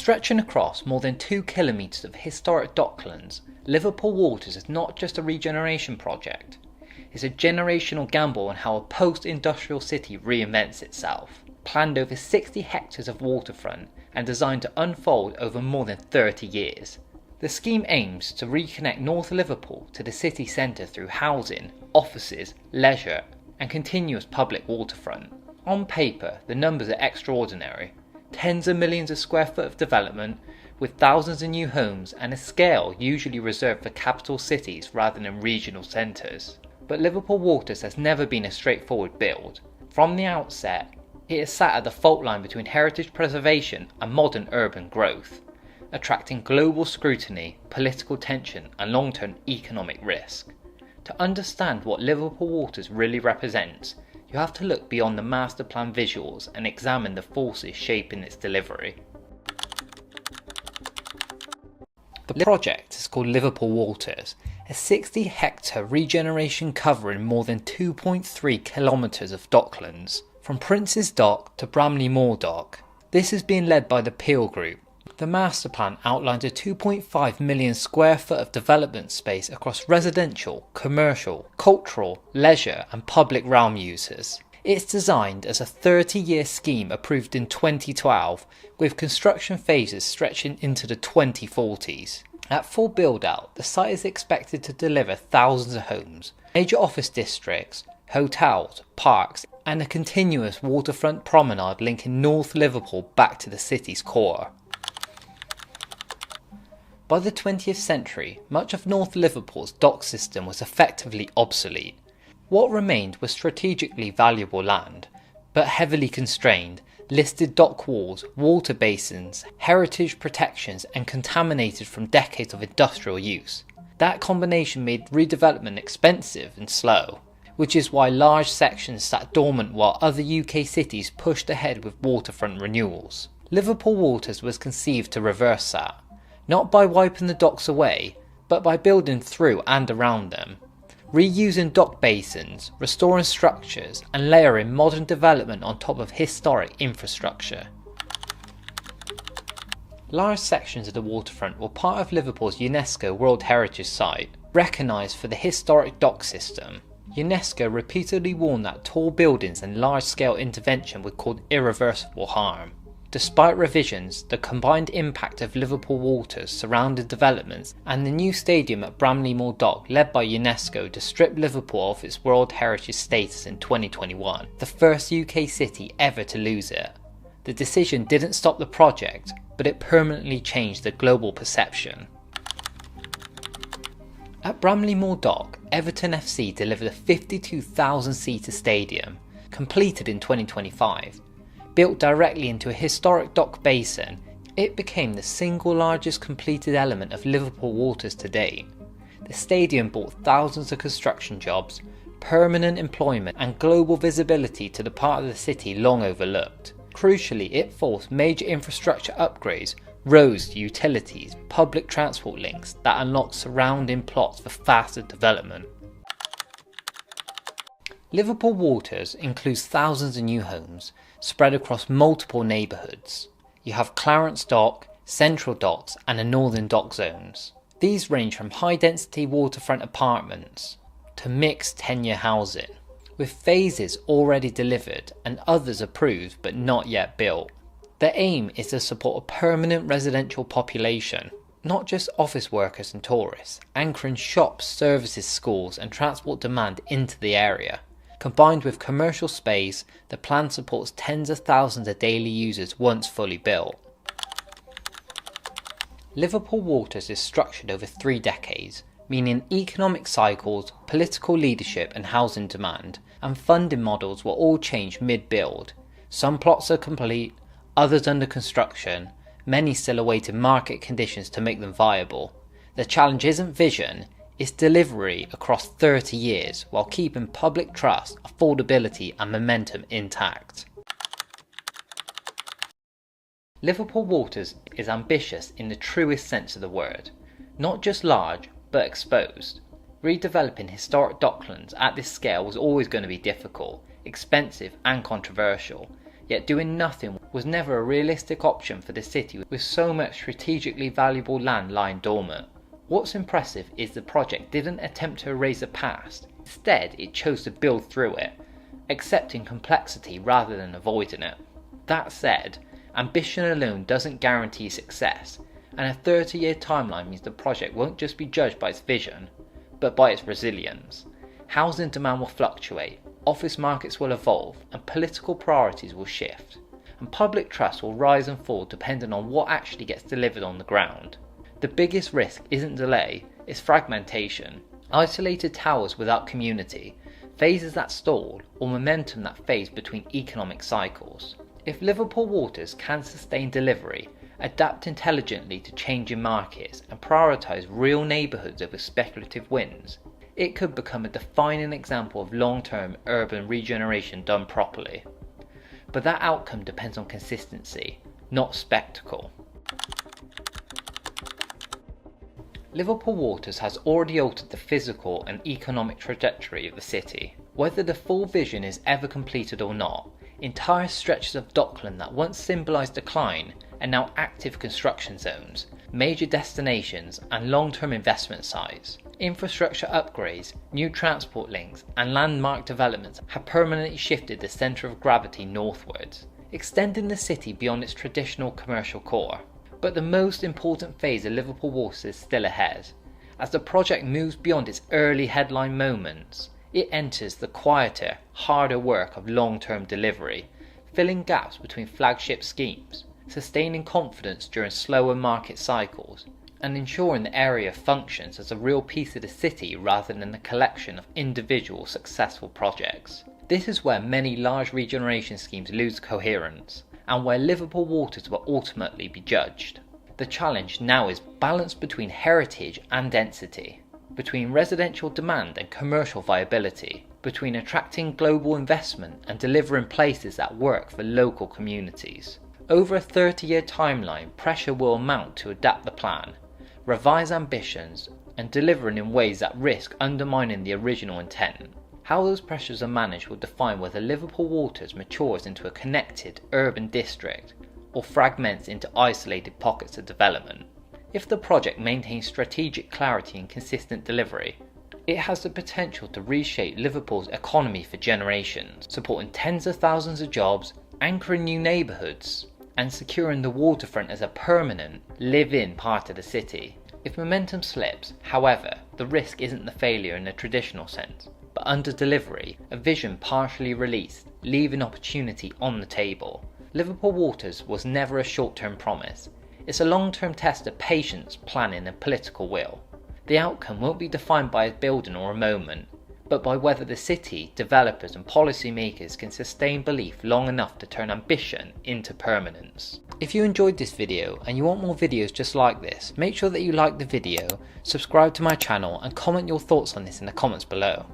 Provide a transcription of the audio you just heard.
Stretching across more than 2 kilometres of historic Docklands, Liverpool Waters is not just a regeneration project. It's a generational gamble on how a post-industrial city reinvents itself. Planned over 60 hectares of waterfront and designed to unfold over more than 30 years. The scheme aims to reconnect North Liverpool to the city centre through housing, offices, leisure and continuous public waterfront. On paper, the numbers are extraordinary. Tens of millions of square foot of development, with thousands of new homes and a scale usually reserved for capital cities rather than regional centres. But Liverpool Waters has never been a straightforward build. From the outset, it has sat at the fault line between heritage preservation and modern urban growth, attracting global scrutiny, political tension and long-term economic risk. To understand what Liverpool Waters really represents, you have to look beyond the master plan visuals and examine the forces shaping its delivery. The project is called Liverpool Waters, a 60-hectare regeneration covering more than 2.3 kilometres of docklands, from Prince's Dock to Bramley Moor Dock. This is being led by the Peel Group. The master plan outlines a 2.5 million square foot of development space across residential, commercial, cultural, leisure and public realm uses. It's designed as a 30-year scheme approved in 2012, with construction phases stretching into the 2040s. At full build-out, the site is expected to deliver thousands of homes, major office districts, hotels, parks and a continuous waterfront promenade linking North Liverpool back to the city's core. By the 20th century, much of North Liverpool's dock system was effectively obsolete. What remained was strategically valuable land, but heavily constrained, listed dock walls, water basins, heritage protections and contaminated from decades of industrial use. That combination made redevelopment expensive and slow, which is why large sections sat dormant while other UK cities pushed ahead with waterfront renewals. Liverpool Waters was conceived to reverse that. Not by wiping the docks away, but by building through and around them, reusing dock basins, restoring structures and layering modern development on top of historic infrastructure. Large sections of the waterfront were part of Liverpool's UNESCO World Heritage Site, recognised for the historic dock system. UNESCO repeatedly warned that tall buildings and large-scale intervention would cause irreversible harm. Despite revisions, the combined impact of Liverpool Waters' surrounding developments and the new stadium at Bramley Moor Dock led by UNESCO to strip Liverpool of its World Heritage status in 2021, the first UK city ever to lose it. The decision didn't stop the project, but it permanently changed the global perception. At Bramley Moor Dock, Everton FC delivered a 52,000-seater stadium, completed in 2025. Built directly into a historic dock basin, it became the single largest completed element of Liverpool Waters to date. The stadium brought thousands of construction jobs, permanent employment and global visibility to the part of the city long overlooked. Crucially, it forced major infrastructure upgrades, roads, utilities, public transport links that unlocked surrounding plots for faster development. Liverpool Waters includes thousands of new homes, spread across multiple neighbourhoods. You have Clarence Dock, Central Docks and the Northern Dock zones. These range from high-density waterfront apartments to mixed tenure housing, with phases already delivered and others approved but not yet built. The aim is to support a permanent residential population, not just office workers and tourists, anchoring shops, services, schools and transport demand into the area. Combined with commercial space, the plan supports tens of thousands of daily users once fully built. Liverpool Waters is structured over 3 decades, meaning economic cycles, political leadership and housing demand, and funding models will all change mid-build. Some plots are complete, others under construction, many still awaiting market conditions to make them viable. The challenge isn't vision, it's delivery across 30 years while keeping public trust, affordability and momentum intact. Liverpool Waters is ambitious in the truest sense of the word, not just large but exposed. Redeveloping historic docklands at this scale was always going to be difficult, expensive and controversial. Yet doing nothing was never a realistic option for the city with so much strategically valuable land lying dormant. What's impressive is the project didn't attempt to erase the past. Instead, it chose to build through it, accepting complexity rather than avoiding it. That said, ambition alone doesn't guarantee success, and a 30-year timeline means the project won't just be judged by its vision, but by its resilience. Housing demand will fluctuate, office markets will evolve, and political priorities will shift. And public trust will rise and fall depending on what actually gets delivered on the ground. The biggest risk isn't delay, it's fragmentation. Isolated towers without community, phases that stall, or momentum that fades between economic cycles. If Liverpool Waters can sustain delivery, adapt intelligently to changing markets, and prioritise real neighbourhoods over speculative wins, it could become a defining example of long-term urban regeneration done properly. But that outcome depends on consistency, not spectacle. Liverpool Waters has already altered the physical and economic trajectory of the city. Whether the full vision is ever completed or not, entire stretches of Docklands that once symbolised decline are now active construction zones, major destinations and long-term investment sites. Infrastructure upgrades, new transport links and landmark developments have permanently shifted the centre of gravity northwards, extending the city beyond its traditional commercial core. But the most important phase of Liverpool Waters is still ahead. As the project moves beyond its early headline moments, it enters the quieter, harder work of long-term delivery, filling gaps between flagship schemes, sustaining confidence during slower market cycles, and ensuring the area functions as a real piece of the city rather than a collection of individual successful projects. This is where many large regeneration schemes lose coherence, and where Liverpool Waters will ultimately be judged. The challenge now is balance between heritage and density, between residential demand and commercial viability, between attracting global investment and delivering places that work for local communities. Over a 30-year timeline, pressure will mount to adapt the plan, revise ambitions, and deliver in ways that risk undermining the original intent. How those pressures are managed will define whether Liverpool Waters matures into a connected urban district or fragments into isolated pockets of development. If the project maintains strategic clarity and consistent delivery, it has the potential to reshape Liverpool's economy for generations, supporting tens of thousands of jobs, anchoring new neighbourhoods, and securing the waterfront as a permanent, live-in part of the city. If momentum slips, however, the risk isn't the failure in the traditional sense, but under delivery, a vision partially released, leaving opportunity on the table. Liverpool Waters was never a short-term promise. It's a long-term test of patience, planning and political will. The outcome won't be defined by a building or a moment, but by whether the city, developers and policymakers can sustain belief long enough to turn ambition into permanence. If you enjoyed this video and you want more videos just like this, make sure that you like the video, subscribe to my channel and comment your thoughts on this in the comments below.